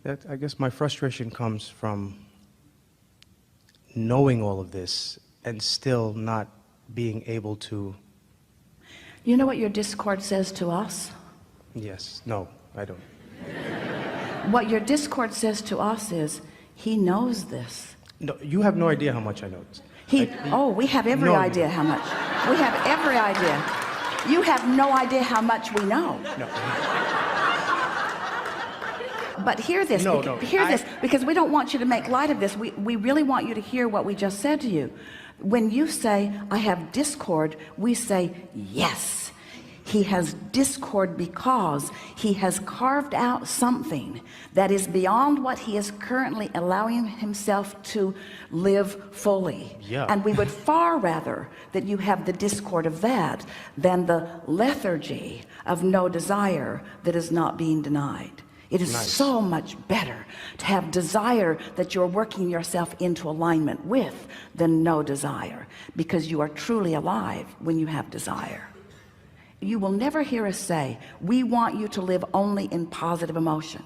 I guess my frustration comes from knowing all of this and still not being able to. You know what your discord says to us? Yes. No, I don't. What your discord says to us is, he knows this. No, you have no idea how much I know this. We have every idea how much. We have every idea. You have no idea how much we know. No. But hear this, this, because we don't want you to make light of this. We really want you to hear what we just said to you. When you say, I have discord, we say, yes, he has discord because he has carved out something that is beyond what he is currently allowing himself to live fully. Yeah. And we would far rather that you have the discord of that than the lethargy of no desire that is not being denied. It is so much better to have desire that you're working yourself into alignment with than no desire, because you are truly alive when you have desire. You will never hear us say, we want you to live only in positive emotion,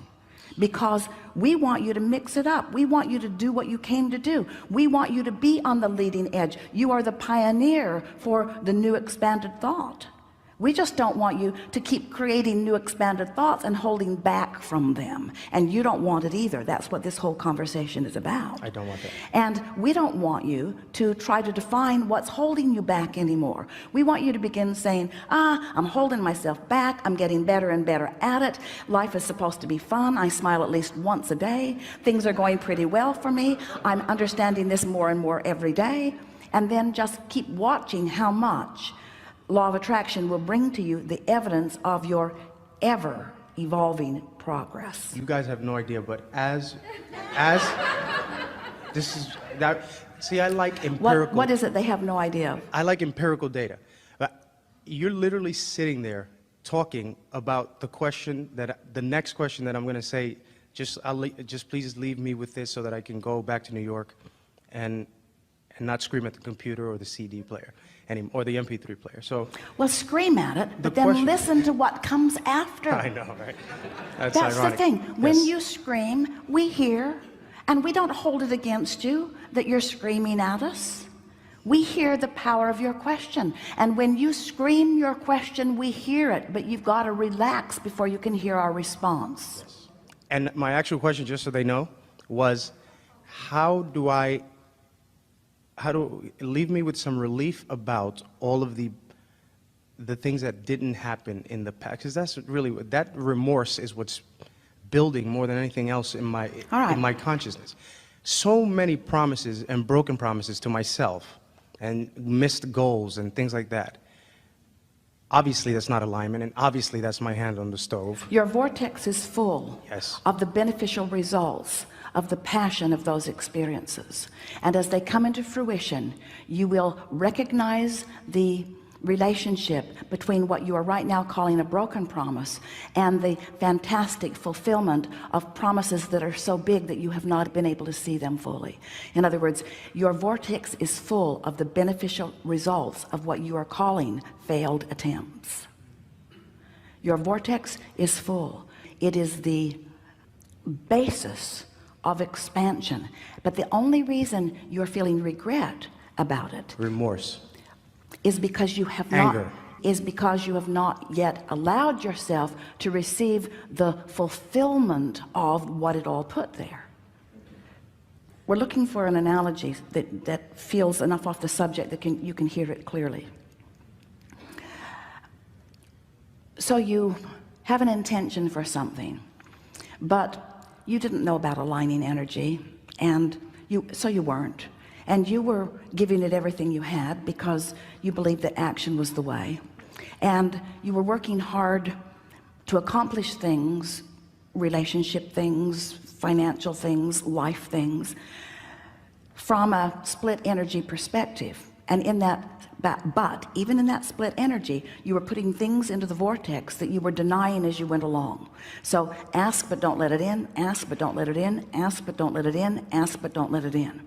because we want you to mix it up. We want you to do what you came to do. We want you to be on the leading edge. You are the pioneer for the new expanded thought. We just don't want you to keep creating new expanded thoughts and holding back from them. And you don't want it either. That's what this whole conversation is about. I don't want that. And we don't want you to try to define what's holding you back anymore. We want you to begin saying, I'm holding myself back. I'm getting better and better at it. Life is supposed to be fun. I smile at least once a day. Things are going pretty well for me. I'm understanding this more and more every day. And then just keep watching how much law of attraction will bring to you the evidence of your ever evolving progress. You guys have no idea, but as this is that. See, I like empirical. What is it they have no idea? I like empirical data. But you're literally sitting there talking about the next question that I'm going to say. Just please leave me with this so that I can go back to New York, and not scream at the computer or the CD player or the MP3 player. So, well, scream at it, but then listen to what comes after. I know, right? That's ironic. The thing. When yes. You scream, we hear, and we don't hold it against you that you're screaming at us. We hear the power of your question, and when you scream your question, we hear it, but you've got to relax before you can hear our response. Yes. And my actual question, just so they know, was how do leave me with some relief about all of the things that didn't happen in the past, because that's really that remorse is what's building more than anything else in my consciousness. So many promises and broken promises to myself and missed goals and things like that. Obviously that's not alignment, and obviously that's my hand on the stove. Your vortex is full yes. of the beneficial results of the passion of those experiences, and as they come into fruition, you will recognize the relationship between what you are right now calling a broken promise and the fantastic fulfillment of promises that are so big that you have not been able to see them fully. In other words, your vortex is full of the beneficial results of what you are calling failed attempts. Your vortex is full. It is the basis of expansion, but the only reason you're feeling regret about it, remorse, is because you have not yet allowed yourself to receive the fulfillment of what it all put there. We're looking for an analogy that feels enough off the subject that you can hear it clearly. So you have an intention for something, but you didn't know about aligning energy, and so you weren't, and you were giving it everything you had because you believed that action was the way, and you were working hard to accomplish things, relationship things, financial things, life things, from a split energy perspective. And in but even in that split energy, you were putting things into the vortex that you were denying as you went along. So ask but don't let it in, ask but don't let it in, ask but don't let it in, ask but don't let it in,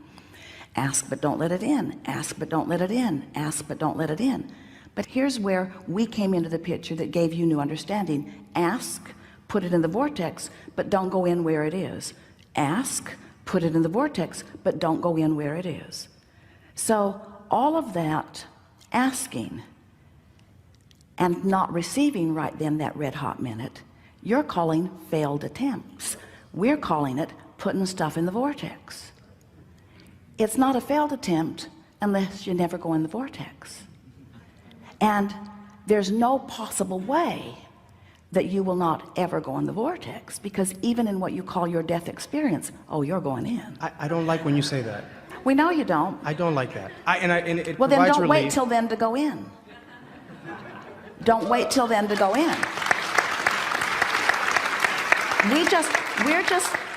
ask but don't let it in, ask but don't let it in, ask but don't let it in. But here's where we came into the picture that gave you new understanding. Ask, put it in the vortex, but don't go in where it is. Ask, put it in the vortex, but don't go in where it is. So all of that asking and not receiving right then that red hot minute, you're calling failed attempts. We're calling it putting stuff in the vortex. It's not a failed attempt unless you never go in the vortex. And there's no possible way that you will not ever go in the vortex, because even in what you call your death experience, oh, you're going in. I don't like when you say that. We know you don't. I don't like that. And it well, then provides don't relief. wait till then to go in. Don't wait till then to go in.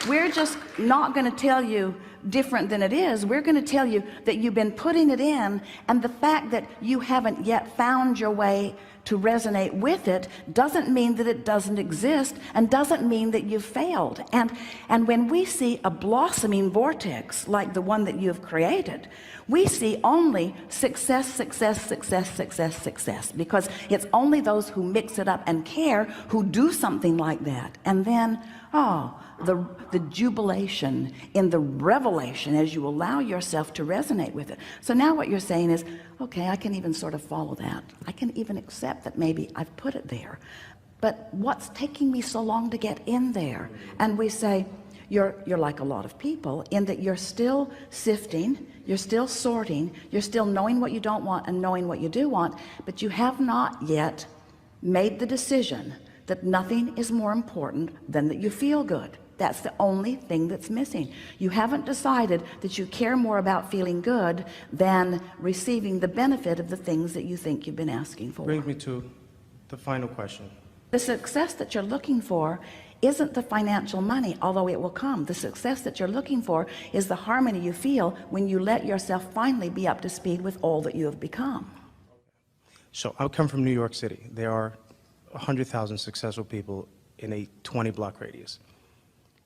We're just not going to tell you different than it is. We're going to tell you that you've been putting it in, and the fact that you haven't yet found your way to resonate with it doesn't mean that it doesn't exist, and doesn't mean that you've failed. And when we see a blossoming vortex like the one that you've created, we see only success, success, success, success, success, because it's only those who mix it up and care who do something like that. And then, oh, the jubilation in the revelation as you allow yourself to resonate with it. So now what you're saying is, okay, I can even sort of follow that. I can even accept that maybe I've put it there, but what's taking me so long to get in there? And we say, you're like a lot of people in that you're still sifting, you're still sorting, you're still knowing what you don't want and knowing what you do want, but you have not yet made the decision that nothing is more important than that you feel good. That's the only thing that's missing. You haven't decided that you care more about feeling good than receiving the benefit of the things that you think you've been asking for. Brings me to the final question. The success that you're looking for isn't the financial money, although it will come. The success that you're looking for is the harmony you feel when you let yourself finally be up to speed with all that you have become. So I come from New York City. There are 100,000 successful people in a 20-block radius.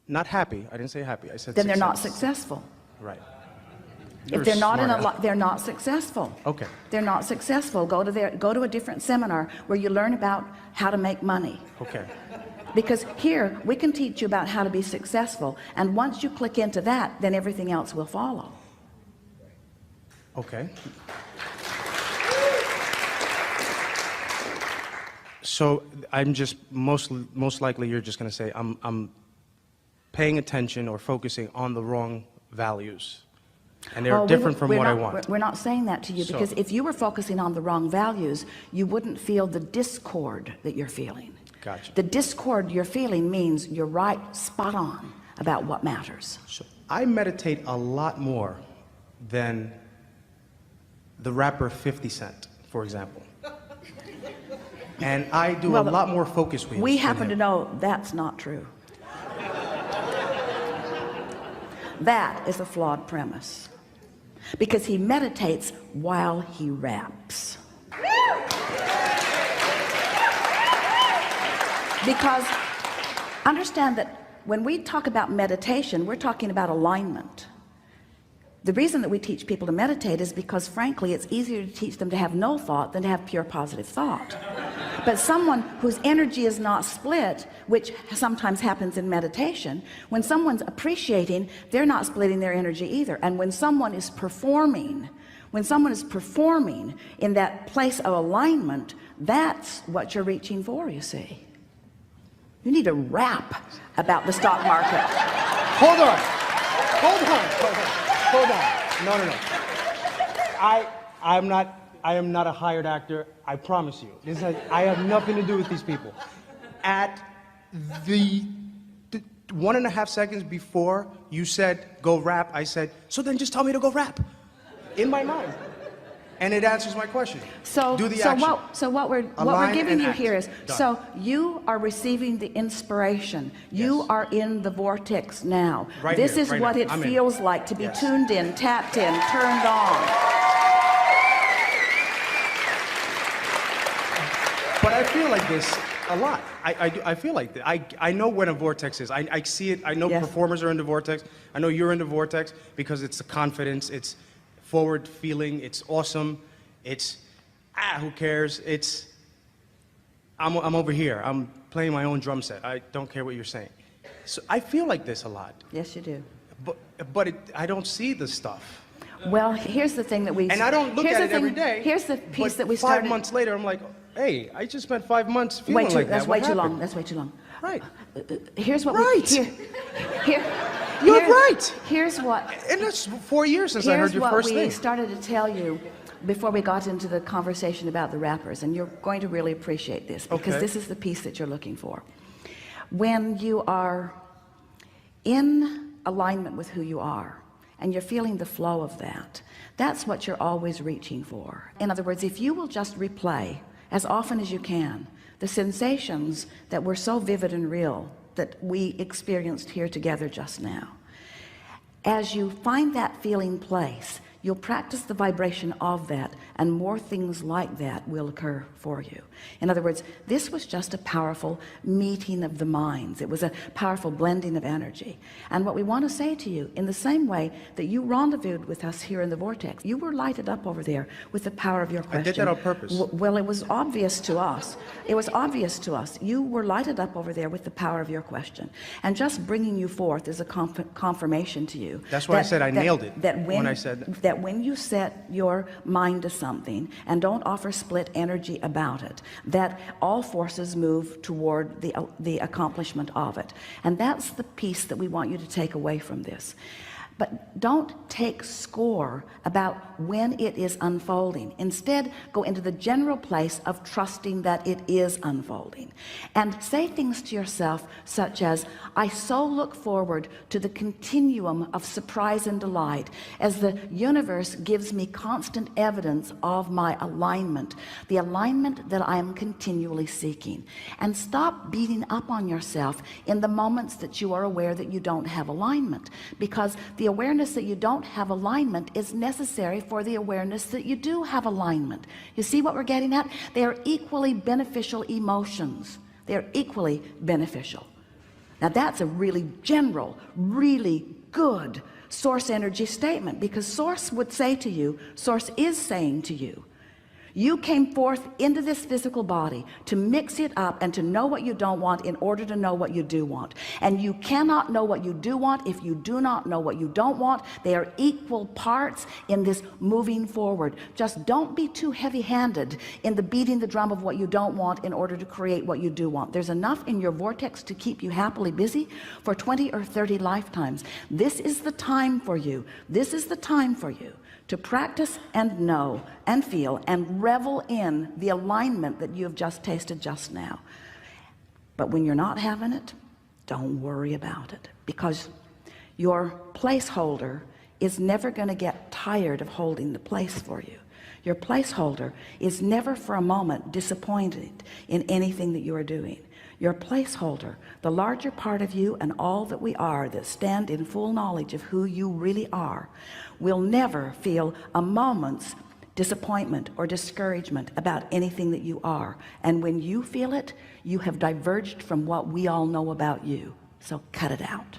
Not happy. I didn't say happy. I said then success. they're not successful. Right. If they're not in a they're not successful. Okay. They're not successful. Go to a different seminar where you learn about how to make money. Okay. Because here we can teach you about how to be successful, and once you click into that, then everything else will follow. Okay. So I'm just most likely you're just going to say I'm paying attention or focusing on the wrong values, and they're different from what I want. We're not saying that to you, because if you were focusing on the wrong values, you wouldn't feel the discord that you're feeling. Gotcha. The discord you're feeling means you're right spot on about what matters. So I meditate a lot more than the rapper 50 Cent, for example. And I do a lot more focus wheels. We happen to know that's not true. That is a flawed premise, because he meditates while he raps. Because understand that when we talk about meditation, we're talking about alignment. The reason that we teach people to meditate is because, frankly, it's easier to teach them to have no thought than to have pure positive thought. But someone whose energy is not split, which sometimes happens in meditation, when someone's appreciating, they're not splitting their energy either. And when someone is performing in that place of alignment, that's what you're reaching for, you see. You need to rap about the stock market. Hold on. No. I am not a hired actor. I promise you. I have nothing to do with these people. At the 1.5 seconds before you said go rap, I said, so then just tell me to go rap. In my mind. And it answers my question. So, do the action. What we're giving you here is, so you are receiving the inspiration. You are in the vortex now. This is what it feels like to be tuned in, tapped in, turned on. But I feel like this a lot. I feel like that. I know when a vortex is. I see it. I know performers are in the vortex. I know you're in the vortex because it's the confidence. It's forward feeling. It's awesome. It's who cares? I'm over here. I'm playing my own drum set. I don't care what you're saying. So I feel like this a lot. Yes, you do. But I don't see the stuff. Well, here's the thing that we... And I don't look at it every day. Here's the piece that we But started... 5 months later, I'm like, hey, I just spent 5 months feeling like that. That's way What too long. happened? That's way too long. Right. Here's what Right. You're right. Here's what... And that's 4 years since I heard your first Here's what we thing. started to tell you before we got into the conversation about the rappers, and you're going to really appreciate this, because Okay. this is the piece that you're looking for. When you are in alignment with who you are, and you're feeling the flow of that, that's what you're always reaching for. In other words, if you will just replay as often as you can the sensations that were so vivid and real that we experienced here together just now, as you find that feeling place, you'll practice the vibration of that, and more things like that will occur for you. In other words, this was just a powerful meeting of the minds. It was a powerful blending of energy. And what we want to say to you, in the same way that you rendezvoused with us here in the vortex, you were lighted up over there with the power of your question. I did that on purpose. Well, it was obvious to us. It was obvious to us. You were lighted up over there with the power of your question. And just bringing you forth is a confirmation to you. That's why I said I nailed it when I said that. That when you set your mind to something and don't offer split energy about it, that all forces move toward the accomplishment of it. And that's the piece that we want you to take away from this. But don't take score about when it is unfolding. Instead, go into the general place of trusting that it is unfolding, and say things to yourself such as, I so look forward to the continuum of surprise and delight as the universe gives me constant evidence of my alignment, the alignment that I am continually seeking. And stop beating up on yourself in the moments that you are aware that you don't have alignment, because the awareness that you don't have alignment is necessary for the awareness that you do have alignment. You see what we're getting at? They are equally beneficial emotions. They're equally beneficial. Now that's a really general, really good source energy statement, because source would say to you, source is saying to you, you came forth into this physical body to mix it up and to know what you don't want in order to know what you do want. And you cannot know what you do want if you do not know what you don't want. They are equal parts in this moving forward. Just don't be too heavy-handed in the beating the drum of what you don't want in order to create what you do want. There's enough in your vortex to keep you happily busy for 20 or 30 lifetimes. This is the time for you. This is the time for you to practice and know and feel and revel in the alignment that you have just tasted just now. But when you're not having it, don't worry about it, because your placeholder is never going to get tired of holding the place for you. Your placeholder is never for a moment disappointed in anything that you are doing. Your placeholder, the larger part of you and all that we are that stand in full knowledge of who you really are, will never feel a moment's disappointment or discouragement about anything that you are. And when you feel it, you have diverged from what we all know about you. So cut it out.